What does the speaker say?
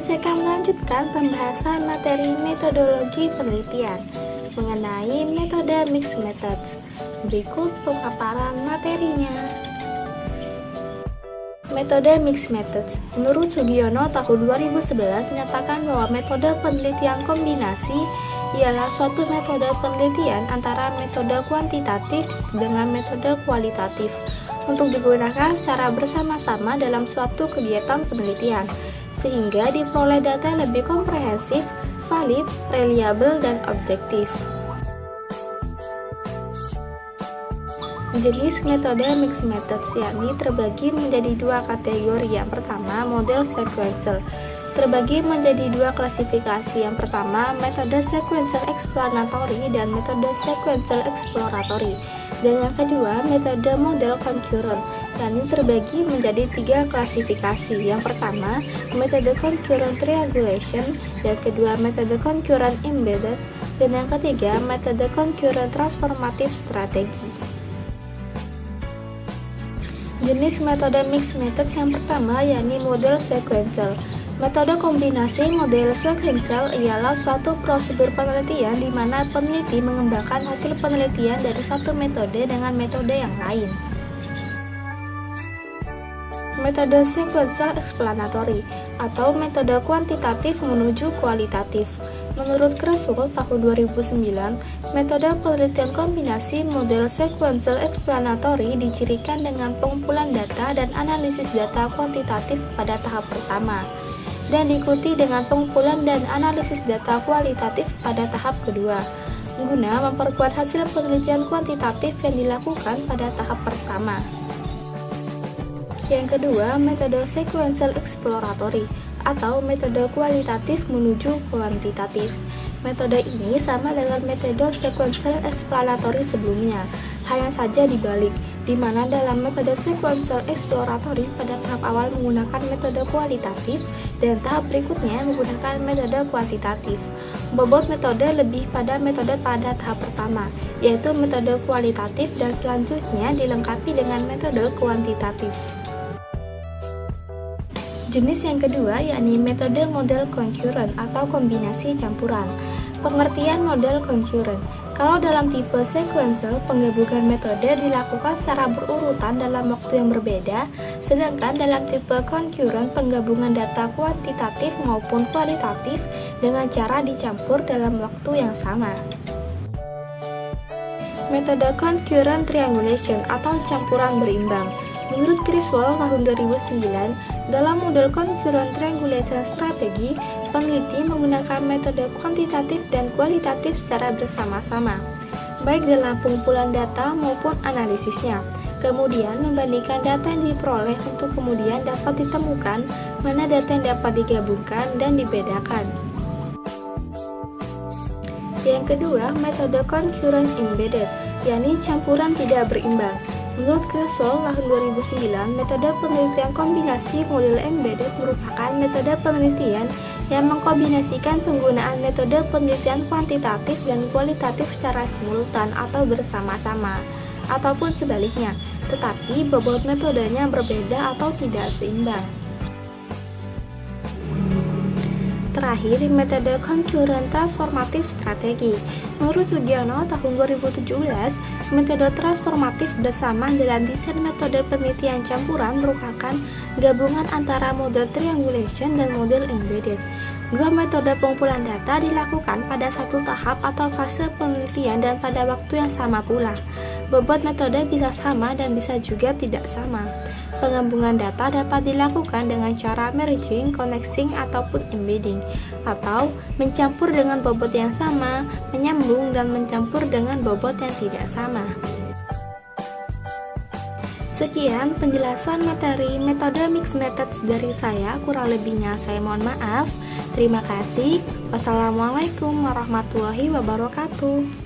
saya akan melanjutkan pembahasan materi metodologi penelitian mengenai metode mixed methods. Berikut pemaparan materinya. Metode mixed methods. Menurut Sugiono tahun 2011 menyatakan bahwa metode penelitian kombinasi ialah suatu metode penelitian antara metode kuantitatif dengan metode kualitatif untuk digunakan secara bersama-sama dalam suatu kegiatan penelitian, sehingga diperoleh data yang lebih komprehensif, valid, reliable, dan objektif. Jenis metode mixed methods yakni terbagi menjadi dua kategori. Yang pertama, model sequential. Terbagi menjadi dua klasifikasi. Yang pertama, metode sequential explanatory dan metode sequential exploratory. Dan yang kedua, metode model concurrent. Yakni terbagi menjadi tiga klasifikasi. Yang pertama, metode concurrent triangulation. Yang kedua, metode concurrent embedded. Dan yang ketiga, metode concurrent transformative strategy. Jenis metode mixed methods yang pertama yakni model sequential. Metode kombinasi model sequential ialah suatu prosedur penelitian di mana peneliti mengembangkan hasil penelitian dari satu metode dengan metode yang lain. Metode sequential explanatory atau metode kuantitatif menuju kualitatif. Menurut Kresul tahun 2009, metode penelitian kombinasi model sequential explanatory dicirikan dengan pengumpulan data dan analisis data kuantitatif pada tahap pertama, dan diikuti dengan pengumpulan dan analisis data kualitatif pada tahap kedua, guna memperkuat hasil penelitian kuantitatif yang dilakukan pada tahap pertama. Yang kedua, metode sequential exploratory atau metode kualitatif menuju kuantitatif. Metode ini sama dengan metode sequential explanatory sebelumnya, hanya saja dibalik, di mana dalam metode sequential exploratory pada tahap awal menggunakan metode kualitatif dan tahap berikutnya menggunakan metode kuantitatif. Bobot metode lebih pada metode pada tahap pertama, yaitu metode kualitatif, dan selanjutnya dilengkapi dengan metode kuantitatif. Jenis yang kedua yakni metode model concurrent atau kombinasi campuran. Pengertian model concurrent. Kalau dalam tipe sequential, penggabungan metode dilakukan secara berurutan dalam waktu yang berbeda, sedangkan dalam tipe concurrent, penggabungan data kuantitatif maupun kualitatif dengan cara dicampur dalam waktu yang sama. Metode concurrent triangulation atau campuran berimbang. Menurut Criswell tahun 2009, dalam model concurrent triangulation strategi, peneliti menggunakan metode kuantitatif dan kualitatif secara bersama-sama, baik dalam pengumpulan data maupun analisisnya. Kemudian membandingkan data yang diperoleh untuk kemudian dapat ditemukan mana data yang dapat digabungkan dan dibedakan. Yang kedua, metode concurrent embedded, yakni campuran tidak berimbang. Menurut Criswell tahun 2009, metode penelitian kombinasi model embedded merupakan metode penelitian yang mengkombinasikan penggunaan metode penelitian kuantitatif dan kualitatif secara simultan atau bersama-sama, ataupun sebaliknya, tetapi bobot metodenya berbeda atau tidak seimbang. Terakhir, metode concurrent transformative strategy. Menurut Sugiono tahun 2017, metode transformatif bersama dalam desain metode penelitian campuran merupakan gabungan antara model triangulation dan model embedded. Dua metode pengumpulan data dilakukan pada satu tahap atau fase penelitian dan pada waktu yang sama pula. Bobot metode bisa sama dan bisa juga tidak sama. Penggabungan data dapat dilakukan dengan cara merging, connecting, ataupun embedding, atau mencampur dengan bobot yang sama, menyambung, dan mencampur dengan bobot yang tidak sama. Sekian penjelasan materi metode mixed methods dari saya, kurang lebihnya saya mohon maaf. Terima kasih. Wassalamualaikum warahmatullahi wabarakatuh.